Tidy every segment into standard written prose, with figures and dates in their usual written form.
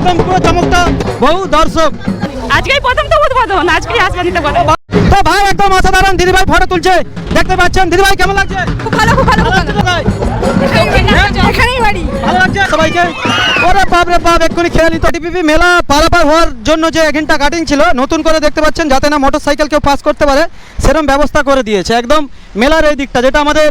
একদম পুরো চমকটা, বহু দর্শক। আজকেই প্রথম তো উদ্বোধন, আজকেই আসবেন দিতে পারে। তো ভাই একদম অসাধারণ, দিদিভাই ফটো তুলছে, দেখতে পাচ্ছেন। দিদিভাই কেমন লাগছে? খুব ভালো, খুব ভালো, খুব ভালো। এখানেই বাড়ি। ভালো লাগছে সবাইকে? ওরে বাপ রে বাপ, এক্ষুনি খেয়াল নিত। টিপিপি মেলা পারাপার হওয়ার জন্য যে এখানটা কাটিং ছিল, নতুন করে দেখতে পাচ্ছেন, যাতে না মোটরসাইকেল কেউ পাস করতে পারে সেরকম ব্যবস্থা করে দিয়েছে। একদম মেলার এই দিকটা, যেটা আমাদের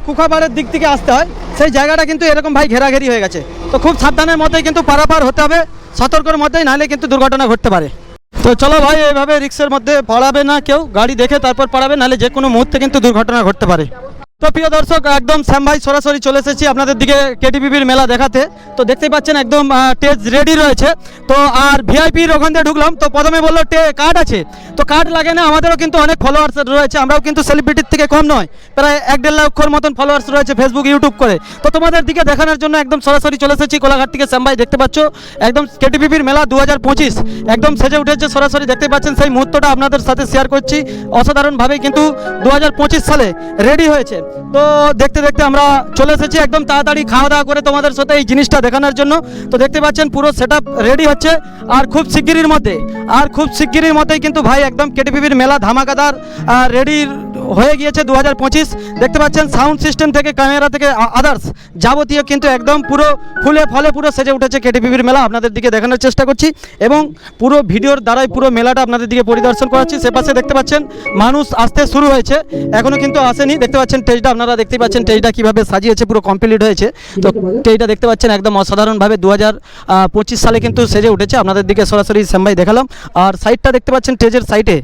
কুকাবাড়ের দিক থেকে আসতে হয়, সেই জায়গাটা কিন্তু এরকম ভাই ঘেরাঘেরি হয়ে গেছে। তো খুব সাবধানের মধ্যেই কিন্তু পারাপার হতে হবে, সতর্কের মধ্যেই, নাহলে কিন্তু দুর্ঘটনা ঘটতে পারে। তো চলো ভাই, এইভাবে রিক্সার মধ্যে পড়াবে না কেউ, গাড়ি দেখে তারপর পড়াবে, নাহলে যে কোনো মুহূর্তে কিন্তু দুর্ঘটনা ঘটতে পারে। তো প্রিয় দর্শক, একদম শ্যাম ভাই সরাসরি চলে এসেছি আপনাদের দিকে কেটিপিপির মেলা দেখাতে। তো দেখতেই পাচ্ছেন একদম স্টেজ রেডি রয়েছে। তো আর ভিআইপির ওখান দিয়ে ঢুকলাম, তো প্রথমে বললো কার্ড আছে। তো কার্ড লাগে না, আমাদেরও কিন্তু অনেক ফলোয়ার্স রয়েছে, আমরাও কিন্তু সেলিব্রিটির থেকে কম নয়, প্রায় 1-1.5 লক্ষর মতন ফলোয়ার্স রয়েছে ফেসবুক ইউটিউব করে। তো তোমাদের দিকে দেখানোর জন্য একদম সরাসরি চলে এসেছি কোলাঘাট থেকে। শ্যাম ভাই দেখতে পাচ্ছ একদম কেটিপিপির মেলা 2025 একদম সেজে উঠেছে, সরাসরি দেখতে পাচ্ছেন। সেই মুহূর্তটা আপনাদের সাথে শেয়ার করছি। অসাধারণভাবে কিন্তু 2025 সালে রেডি হয়েছে। তো দেখতে দেখতে আমরা চলে এসেছি একদম তাড়াতাড়ি খাওয়া দাওয়া করে তোমাদের সাথে এই জিনিসটা দেখানোর জন্য। তো দেখতে পাচ্ছেন পুরো সেটআপ রেডি হচ্ছে, আর খুব শিগগিরির মধ্যেই কিন্তু ভাই একদম কেটিপিপির মেলা ধামাকাদার রেডি হয়ে গিয়েছে 2025। দেখতে পাচ্ছেন সাউন্ড সিস্টেম থেকে, ক্যামেরা থেকে, আদার্স যাবতীয় কিন্তু একদম পুরো ফুলে ফলে পুরো সেজে উঠেছে কেটিপিপির মেলা। আপনাদের দিকে দেখানোর চেষ্টা করছি এবং পুরো ভিডিওর দ্বারাই পুরো মেলাটা আপনাদের দিকে পরিদর্শন করাচ্ছি। সে পাশে দেখতে পাচ্ছেন মানুষ আসতে শুরু হয়েছে, এখনও কিন্তু আসেনি। দেখতে পাচ্ছেন স্টেজটা, আপনারা দেখতে পাচ্ছেন স্টেজটা কীভাবে সাজিয়েছে, পুরো কমপ্লিট হয়েছে। তো স্টেজটা দেখতে পাচ্ছেন একদম অসাধারণভাবে 2025 সালে কিন্তু সেজে উঠেছে। আপনাদের দিকে সরাসরি শ্যাম ভাই দেখালাম। আর সাইডটা দেখতে পাচ্ছেন, স্টেজের সাইডে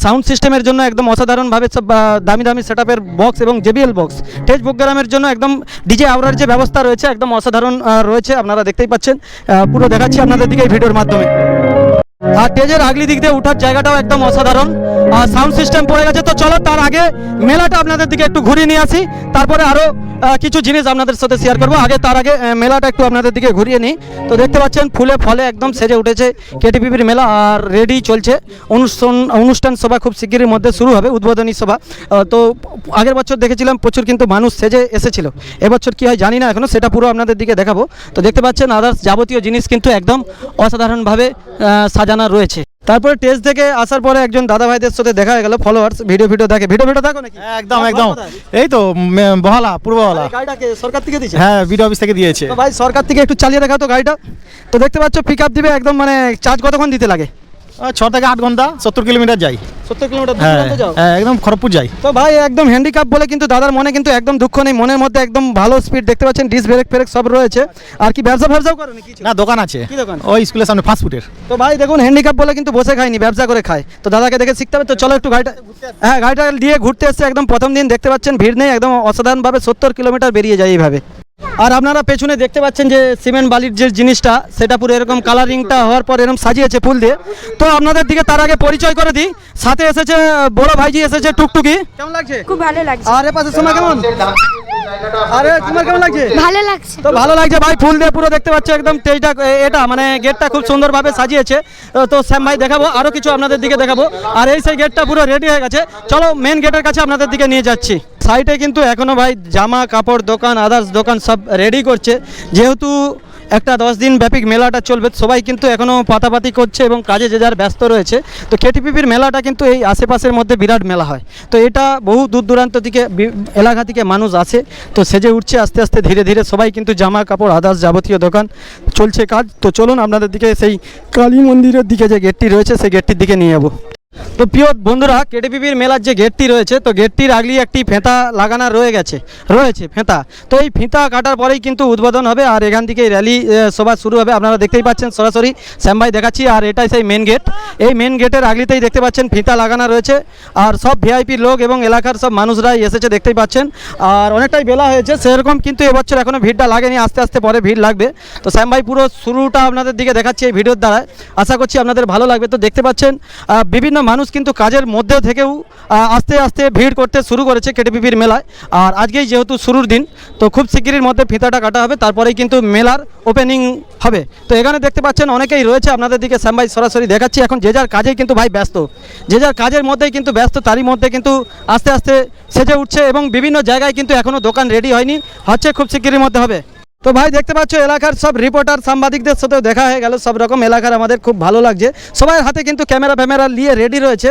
সাউন্ড সিস্টেমের জন্য একদম অসাধারণভাবে সব দামি দামি সেটআপের বক্স এবং জেবিএল বক্স, স্টেজ প্রোগ্রামের জন্য একদম ডিজে আওড়ার যে ব্যবস্থা রয়েছে একদম অসাধারণ রয়েছে। আপনারা দেখতেই পাচ্ছেন, পুরো দেখাচ্ছি আপনাদের দিকে এই ভিডিওর মাধ্যমে। আর স্টেজের আগলি দিক দিয়ে উঠার জায়গাটাও একদম অসাধারণ, আর সাউন্ড সিস্টেম পড়ে গেছে। তো চলো তার আগে মেলাটা আপনাদের দিকে একটু ঘুরিয়ে নিয়ে আসি, তারপরে আরও কিছু জিনিস আপনাদের সাথে শেয়ার করবো। তার আগে মেলাটা একটু আপনাদের দিকে ঘুরিয়ে নিই। তো দেখতে পাচ্ছেন ফুলে ফলে একদম সেজে উঠেছে কেটিপিপির মেলা, আর রেডি চলছে। অনুষ্ঠান সভা খুব শিগগিরের মধ্যে শুরু হবে, উদ্বোধনী সভা। তো আগের বছর দেখেছিলাম প্রচুর কিন্তু মানুষ সেজে এসেছিল, এবছর কী হয় জানি না এখনও, সেটা পুরো আপনাদের দিকে দেখাবো। তো দেখতে পাচ্ছেন আদার্স যাবতীয় জিনিস কিন্তু একদম অসাধারণভাবে সাজানো রয়েছে। তারপরে স্টেজ থেকে আসার পরে একজন দাদা ভাইদের সাথে দেখা হয়ে গেল, ফলোয়ার্স ভিডিও দেখে। ভিডিও দেখো নাকি? একদম এই তো বহালা পূর্ববালা গাড়িটাকে সরকার থেকে দিয়েছে। হ্যাঁ, ভিডিও অফিস থেকে দিয়েছে। তো ভাই সরকার থেকে একটু চালিয়ে দেখাও তো গাড়িটা। তো দেখতে পাচ্ছ পিক আপ দিবে একদম, মানে চার্জ কতক্ষণ দিতে লাগে? 6 থেকে 8 ঘন্টা, 70 কিলোমিটার যাই। 70 কিলোমিটার যাও? হ্যাঁ, একদম খড়গপুর যাই। তো ভাই একদম হ্যান্ডিক্যাপ বলে কিন্তু দাদার মনে কিন্তু একদম দুঃখ নেই, মনের মধ্যে একদম ভালো স্পিড। দেখতে পাচ্ছেন ডিস ব্রেক সব রয়েছে। আর কি ব্যবসাও করে নাকি? না, দোকান আছে। কি দোকান? ওই স্কুলের সামনে ফাস্টফুডের। তো ভাই দেখুন, হ্যান্ডিক্যাপ বলে কিন্তু বসে খায়নি, ব্যবসা করে খায়। তো দাদাকে দেখে শিখতে হবে। তো চলো একটু গাড়িটা দিয়ে ঘুরতে এসছে একদম প্রথম দিন। দেখতে পাচ্ছেন ভিড় নেই, একদম অসাধারণভাবে 70 কিলোমিটার বেরিয়ে যায় এইভাবে। আর আপনারা পেছনে দেখতে পাচ্ছেন যে সিমেন্ট বালির যে জিনিসটা, সেটা পুরো এরকম কালারিংটা হওয়ার পর এরকম সাজিয়েছে ফুল দিয়ে। তো আপনাদের দিকে তার আগে পরিচয় করে দিই, সাথে এসেছে বড় ভাইজি এসেছে টুকটুকি। কেমন লাগছে? খুব ভালো লাগছে। আর এ পাশে সময় কেমন? আরে তোমার কেমন লাগছে? ভালো লাগছে। তো ভালো লাগছে ভাই, ফুল দিয়ে পুরো দেখতে পাচ্ছ একদম স্টেজটা, এটা মানে গেটটা খুব সুন্দরভাবে সাজিয়েছে। তো শ্যাম ভাই দেখাবো, আরও কিছু আপনাদের দিকে দেখাবো। আর সেই গেটটা পুরো রেডি হয়ে গেছে। চলো মেন গেটের কাছে আপনাদের দিকে নিয়ে যাচ্ছি। সাইডে কিন্তু এখনও ভাই জামা কাপড় দোকান, আদার্স দোকান সব রেডি করছে। যেহেতু একটা 10 দিন ব্যাপী মেলাটা চলবে, সবাই কিন্তু এখনও পাতাপাতি করছে এবং কাজে যে যার ব্যস্ত রয়েছে। তো কেটিপিপির মেলাটা কিন্তু এই আশেপাশের মধ্যে বিরাট মেলা হয়। তো এটা বহু দূর দূরান্ত থেকে এলাকা থেকে মানুষ আসে। তো সেজে উঠছে আস্তে আস্তে ধীরে ধীরে সবাই, কিন্তু জামা কাপড় আদার্স যাবতীয় দোকান চলছে কাজ। তো চলুন আপনাদের দিকে সেই কালী মন্দিরের দিকে যে গেটটি রয়েছে সেই গেটটির দিকে নিয়ে যাবো। তো প্রিয় বন্ধুরা, কেটিপিপির মেলার যে গেটটি রয়েছে, তো গেটটির আগলি একটি ফেঁতা লাগানো রয়েছে ফেঁতা। তো এই ফিতা কাটার পরেই কিন্তু উদ্বোধন হবে, আর এখান থেকে র্যালি সভা শুরু হবে। আপনারা দেখতেই পাচ্ছেন সরাসরি শ্যাম ভাই দেখাচ্ছি। আর এটাই সেই মেন গেট। এই মেন গেটের আগলিতেই দেখতে পাচ্ছেন ফিতা লাগানো রয়েছে, আর সব ভিআইপি লোক এবং এলাকার সব মানুষরাই এসেছে দেখতেই পাচ্ছেন। আর অনেকটাই বেলা হয়েছে, সেরকম কিন্তু এবছর এখনও ভিড়টা লাগেনি, আস্তে আস্তে পরে ভিড় লাগবে। তো শ্যাম ভাই পুরো শুরুটা আপনাদের দিকে দেখাচ্ছি এই ভিডিওর দ্বারা, আশা করছি আপনাদের ভালো লাগবে। তো দেখতে পাচ্ছেন বিভিন্ন মানুষ কিন্তু কাজের মধ্যে থেকেও আস্তে আস্তে ভিড় করতে শুরু করেছে কেটিপিপির মেলায়। আর আজকেই যেহেতু শুরুর দিন, তো খুব শিগগিরের মধ্যে ফিতাটা কাটা হবে, তারপরেই কিন্তু মেলার ওপেনিং হবে। তো এখানে দেখতে পাচ্ছেন অনেকেই রয়েছে, আপনাদের দিকে শ্যাম ভাই সরাসরি দেখাচ্ছি। এখন যে যার কাজেই কিন্তু ভাই ব্যস্ত, যে যার কাজের মধ্যেই কিন্তু ব্যস্ত, তারই মধ্যে কিন্তু আস্তে আস্তে সেজে উঠছে এবং বিভিন্ন জায়গায় কিন্তু এখনও দোকান রেডি হয়নি, হচ্ছে খুব শিগগিরের মধ্যে হবে। তো ভাই দেখতে পাচ্ছ এলাকার সব রিপোর্টার সাংবাদিকদের সাথেও দেখা হয়ে গেল, সব রকম এলাকার আমাদের খুব ভালো লাগছে, সবাই হাতে কিন্তু ক্যামেরা ফ্যামেরা নিয়ে রেডি রয়েছে,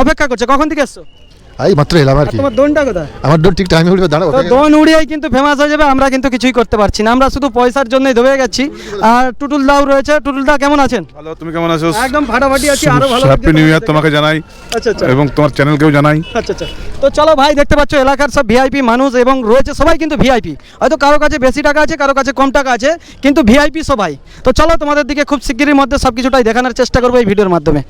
অপেক্ষা করছে। কখন থেকে এসছো? এই মাত্র এলাম আর আর কি। তোমার দোনটা কোথায়? আমার ডোর ঠিক টাইমে উঠবে, দাঁড়াও। তো দোন উড়িয়েই কিন্তু ফেমাস হয়ে যাবে, আমরা কিন্তু কিছুই করতে পারছি না, আমরা শুধু পয়সার জন্যই ধরে গেছি। আর টুটুল দাও রয়েছে, টুটুল দা কেমন আছেন? ভালো, তুমি কেমন আছো? একদম ফাটাফাটি আছি, আরো ভালো হ্যাপি নিউ ইয়ার তোমাকে জানাই আচ্ছা আচ্ছা এবং তোমার চ্যানেলকেও জানাই। আচ্ছা আচ্ছা। তো চলো ভাই, দেখতে পাচ্ছ এলাকার সব ভিআইপি মানুষ এবং রয়েছে সবাই কিন্তু ভিআইপি, হয়তো কারো কাছে বেশি টাকা আছে, কারো কাছে কম টাকা আছে, কিন্তু ভিআইপি সবাই। তো চলো তোমাদের দিকে খুব শিগগিরের মধ্যে সব কিছুটাই দেখানোর চেষ্টা করবো এই ভিডিওর মাধ্যমে।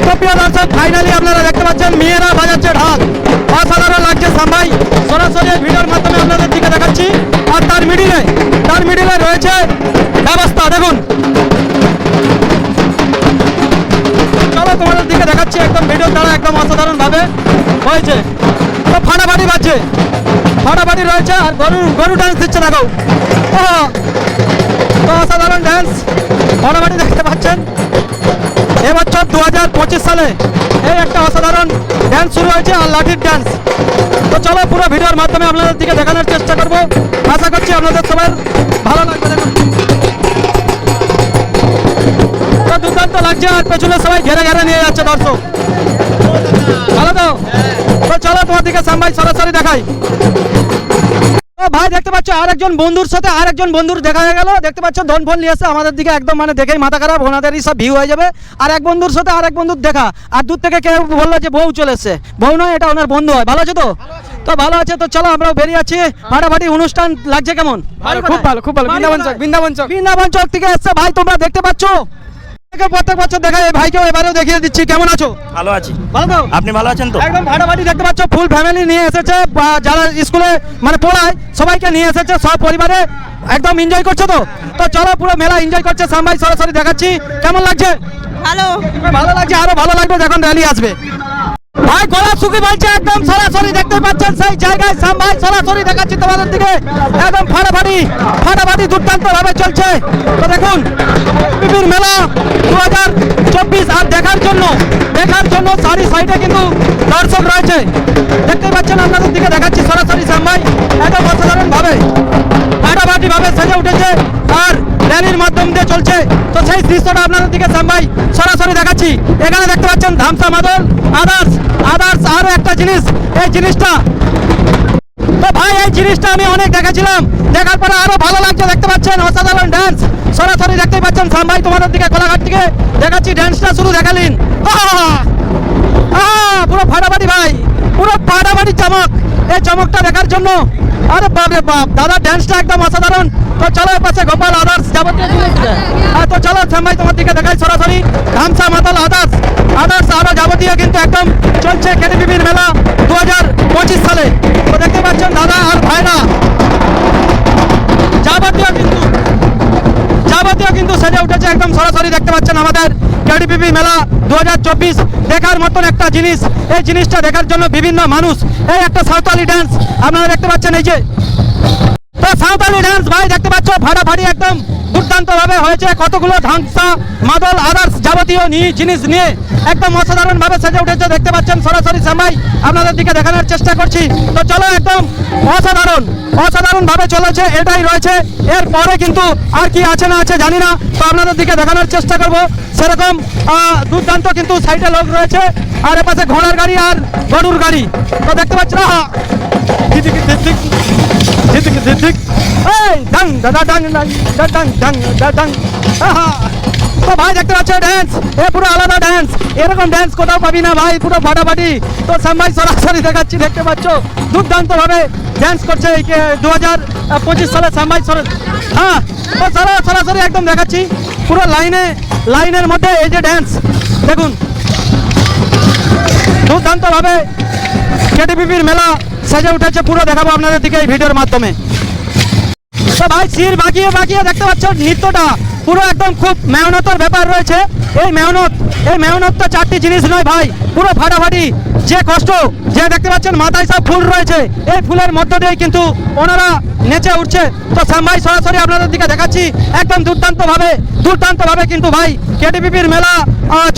তো প্রিয় দর্শক, ফাইনালি আপনারা দেখতে পাচ্ছেন মেয়েরা বাজাচ্ছে ঢাক, অসাধারণ লাগছে সাম্বাই, সরাসরি এই ভিডিওর মাধ্যমে আপনাদের দিকে দেখাচ্ছি। আর তার মিডিলে রয়েছে ব্যবস্থা, দেখুন। চলো তোমাদের দিকে দেখাচ্ছি একদম ভিডিও দ্বারা, একদম অসাধারণ ভাবে হয়েছে। তো ফাটাফাটি বাজছে, ফাটাফাটি রয়েছে, আর গরু ডান্স দিচ্ছে, দেখো। তো অসাধারণ ডান্স, ফাটাফাটি দেখতে পাচ্ছেন। এবছর 2025 সালে এই একটা অসাধারণ ড্যান্স শুরু হয়েছে, আর লাঠির ড্যান্স। তো চলো পুরো ভিডিওর মাধ্যমে আপনাদের দিকে দেখানোর চেষ্টা করব, আশা করছি আপনাদের সবার ভালো লাগবে। দেখুন তো দুর্দান্ত লাগছে, আর পেছনে সবাই ঘেরে ঘেরে নিয়ে যাচ্ছে দর্শক, ভালো তো। তো চলো তোমার দিকে সাম্বাই সরাসরি দেখাই। তো ভাই দেখতে পাচ্ছ আরেকজন বন্ধুর সাথে আরেকজন বন্ধুর দেখা হয়ে গেল, দেখতে পাচ্ছ ধন ফোন নিয়ে এসে আমাদের দিকে, একদম মানে দেখেই মাথা খারাপ, ওনাদেরই সব ভিউ হয়ে যাবে। আর এক বন্ধুর সাথে আরেক বন্ধুর দেখা, আর দূর থেকে কেউ বললো যে বউ চলে এসছে, বউ নয়, এটা ওনার বন্ধু হয়। ভালো আছে তো? তো ভালো আছে। তো চলো আমরাও বেরিয়ে আছি, ফাটাফাটি অনুষ্ঠান লাগছে কেমন? খুব ভালো, খুব ভালো। বৃন্দাবন চক থেকে এসছে ভাই, তোমরা দেখতে পাচ্ছ প্রত্যেক বছর দেখা যায়, ভাইকেও এবারেও দেখিয়ে দিচ্ছি। কেমন আছো? ভালো আছি। ভালো তো? আপনি ভালো আছেন তো? একদম ফাটাফাটি দেখতে পাচ্ছ, ফুল ফ্যামিলি নিয়ে এসেছে, যারা স্কুলে মানে পড়ায় সবাইকে নিয়ে এসেছে, সব পরিবারে একদম এনজয় করছো তো? তো চলো পুরো মেলা এনজয় করছে সাম্বাই, সরাসরি দেখাচ্ছি। কেমন লাগছে? ভালো। ভালো লাগছে, আরো ভালো লাগবে যখন র্যালি আসবে। ভাই গলা শুকি বলছে, একদম সরাসরি দেখতে পাচ্ছেন সেই জায়গায় সাম্বাই, সরাসরি দেখাচ্ছি তোমাদের দিকে, একদম ফাটাফাটি দুর্দান্ত ভাবে চলছে। তো দেখুন পিপির মেলা 2024, আর দেখার জন্য চারি সাইডে কিন্তু দর্শক রয়েছে, দেখতে পাচ্ছেন আপনাদের দিকে দেখাচ্ছি সরাসরি সাম্বাই, একদম অসাধারণ ভাবে ফাটাফাটি ভাবে সেজে উঠেছে, আর র্যালির মাধ্যম দিয়ে চলছে। তো সেই দৃশ্যটা আপনাদের দিকে সাম্বাই সরাসরি দেখাচ্ছি। এখানে দেখতে পাচ্ছেন ধামসা মাদল, আদার্স আরো একটা জিনিস, এই জিনিসটা, তো ভাই এই জিনিসটা আমি অনেক দেখেছিলাম, দেখার পরে আরো ভালো লাগছে। দেখতে পাচ্ছেন অসাধারণ ডান্স, সরাসরি দেখতে পাচ্ছেন সাম্বাই তোমাদের দিকে কোলাঘাট থেকে দেখাচ্ছি, ডান্সটা শুরু দেখালেন। পুরো ফাটাফাটি ভাই, পুরো ফাটাফাটি চমক, এই চমকটা দেখার জন্য, আরে বাপ রে বাপ, দাদা ডান্সটা একদম অসাধারণ। তো চলো পাশে গোপাল আদার্স যাবতীয় জিনিস, তো চলো সাম্বাই তোমার দিকে দেখাই সরাসরি, ধামসা মাতাল আদার্স আরো যাবতীয় কিন্তু একদম চলছে কেটিপিপির মেলা 2025 সালে। তো দেখতে পাচ্ছেন দাদা আর ভাইরা যাবতীয় কিন্তু সেজে উঠেছে, একদম সরাসরি দেখতে পাচ্ছেন আমাদের কেটিপিপি মেলা 2024 দেখার মতন একটা জিনিস। এই জিনিসটা দেখার জন্য বিভিন্ন মানুষ, এই একটা সাঁওতালি ডান্স আপনারা দেখতে পাচ্ছেন, এই যে তো সাঁওতালি ডান্স ভাই দেখতে পাচ্ছ ফাটাফাটি একদম দুর্দান্ত ভাবে হয়েছে, কতগুলো ধামসা মাদল আদার্স যাবতীয় জিনিস নিয়ে একদম অসাধারণ ভাবে সেজে উঠেছে, দেখতে পাচ্ছেন সরাসরি সাম্বাই আপনাদের দিকে দেখানোর চেষ্টা করছি। তো চলো একদম অসাধারণ ভাবে চলেছে, এটাই রয়েছে, এরপরে কিন্তু আর কি আছে না আছে জানি না, তো আপনাদের দিকে দেখানোর চেষ্টা করব। সেরকম দুর্দান্ত কিন্তু সাইডে লোক রয়েছে, আর এপাশে ঘোড়ার গাড়ি আর গরুর গাড়ি, তো দেখতে পাচ্ছেন তো ভাই দেখতে পাচ্ছ ড্যান্স, এ পুরো আলাদা ড্যান্স, এরকম ড্যান্স কোথাও পাবি না ভাই, পুরো ফাটাফাটি। তো সাম্বাই সরাসরি দেখাচ্ছি, দেখতে পাচ্ছ দুর্দান্ত ভাবে ড্যান্স করছে 2025 সালে সাম্বাই, হ্যাঁ তো সরাসরি একদম দেখাচ্ছি পুরো লাইনের মধ্যে এই যে ড্যান্স দেখুন, দুর্দান্ত ভাবে কেটিপিপির মেলা সেজে উঠেছে, পুরো দেখাবো আপনাদের দিকে এই ভিডিওর মাধ্যমে। তো ভাই শির বাকিয়ে দেখতে পাচ্ছ নৃত্যটা পুরো একদম খুব মেহনতের ব্যাপার রয়েছে, এই মেহনত তো চারটি জিনিস নয় ভাই, পুরো ফাটাফাটি যে কষ্ট, যে দেখতে পাচ্ছেন মাথায় সব ফুল রয়েছে, এই ফুলের মধ্য দিয়ে কিন্তু ওনারা নেচে উঠছে। তো সাম্বাই সরাসরি আপনাদের দিকে দেখাচ্ছি, একদম দুর্দান্ত ভাবে কিন্তু ভাই কেটিপিপির মেলা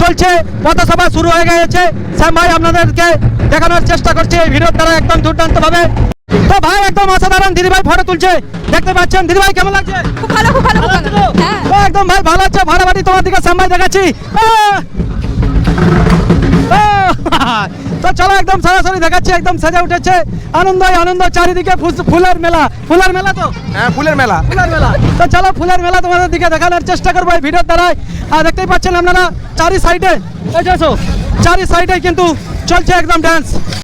চলছে, পথসভা শুরু হয়ে গেছে, সাম্বাই আপনাদেরকে দেখানোর চেষ্টা করছে এই ভিডিওর দ্বারা একদম দুর্দান্ত ভাবে। তো ভাই একদম অসাধারণ দিদিভাই ফটো তুলছে দেখতে পাচ্ছেন। দিদিভাই কেমন লাগছে? খুব ভালো খুব ভালো খুব ভালো হ্যাঁ একদম ভাই ভালো আছে। ভাড়াবাড়ি তোমার দিকে সামনে দেখাচ্ছি। তো চলো একদম সরাসরি দেখাচ্ছি, একদম সাজা উঠেছে, আনন্দই আনন্দ চারিদিকে, ফুলের মেলা। ফুলের মেলা তো হ্যাঁ ফুলের মেলা। ফুলের মেলা। তো চলো ফুলের মেলা তোমাদের দিকে দেখানোর চেষ্টা করবো এই ভিডিওর দ্বারাই। আর দেখতেই পাচ্ছেন আপনারা চারি সাইডে, এই যে চারি সাইডে কিন্তু চলছে একদম ডান্স।